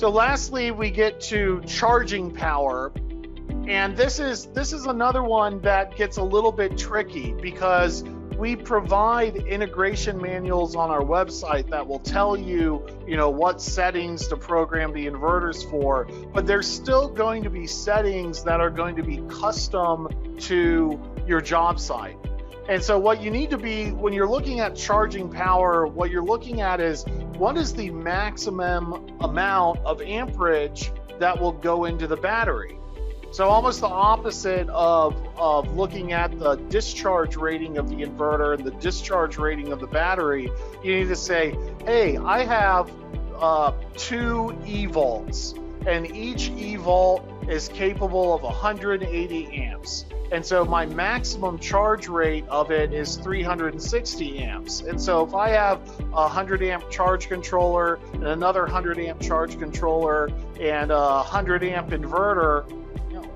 So lastly, we get to charging power. And this is another one that gets a little bit tricky because we provide integration manuals on our website that will tell you, what settings to program the inverters for, but there's still going to be settings that are going to be custom to your job site. And so what you need to be, when you're looking at charging power, what you're looking at is what is the maximum amount of amperage that will go into the battery. So almost the opposite of looking at the discharge rating of the inverter and the discharge rating of the battery, you need to say, hey, I have 2 eVolts, and each eVolt is capable of 180 amps. And so my maximum charge rate of it is 360 amps. And so if I have a 100 amp charge controller and another 100 amp charge controller and a 100 amp inverter,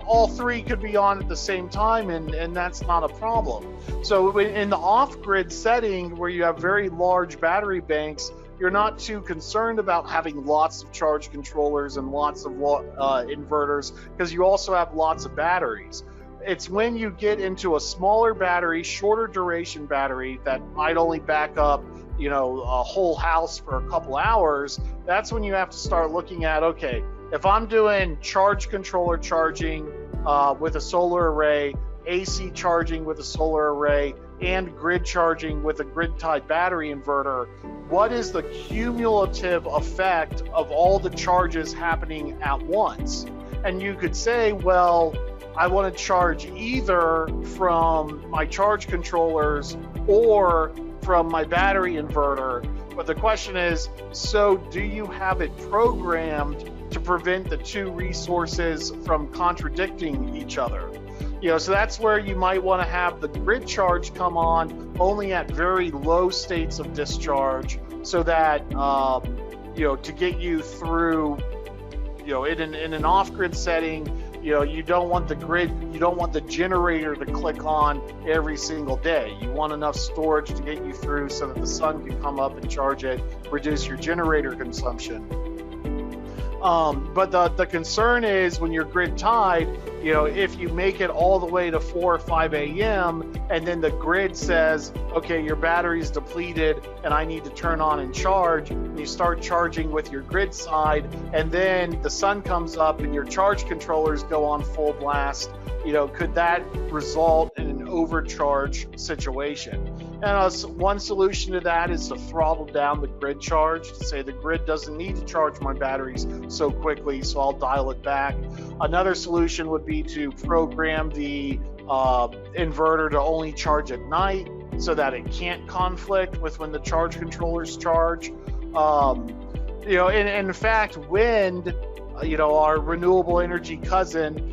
all 3 could be on at the same time, and that's not a problem. So in the off-grid setting where you have very large battery banks, you're not too concerned about having lots of charge controllers and lots of inverters, because you also have lots of batteries. It's when you get into a smaller battery, shorter duration battery that might only back up, a whole house for a couple hours, that's when you have to start looking at, okay, if I'm doing charge controller charging with a solar array, AC charging with a solar array, and grid charging with a grid-tied battery inverter, what is the cumulative effect of all the charges happening at once? And you could say, well, I want to charge either from my charge controllers or from my battery inverter. But the question is, so do you have it programmed to prevent the 2 resources from contradicting each other? So that's where you might want to have the grid charge come on only at very low states of discharge, so that to get you through, in an off-grid setting, you don't want the generator to click on every single day. You want enough storage to get you through so that the sun can come up and charge it, reduce your generator consumption. But the concern is when you're grid tied, if you make it all the way to 4 or 5 a.m. and then the grid says, okay, your battery's depleted and I need to turn on and charge, and you start charging with your grid side, and then the sun comes up and your charge controllers go on full blast, could that result in an overcharge situation? And one solution to that is to throttle down the grid charge, to say the grid doesn't need to charge my batteries so quickly, so I'll dial it back. Another solution would be to program the inverter to only charge at night so that it can't conflict with when the charge controllers charge. In fact, wind, our renewable energy cousin,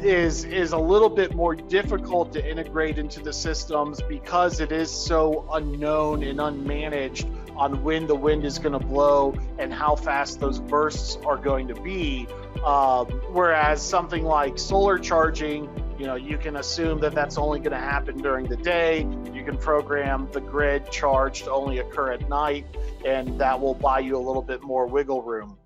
is a little bit more difficult to integrate into the systems because it is so unknown and unmanaged on when the wind is going to blow and how fast those bursts are going to be. Whereas something like solar charging, you can assume that that's only going to happen during the day. You can program the grid charge to only occur at night, and that will buy you a little bit more wiggle room.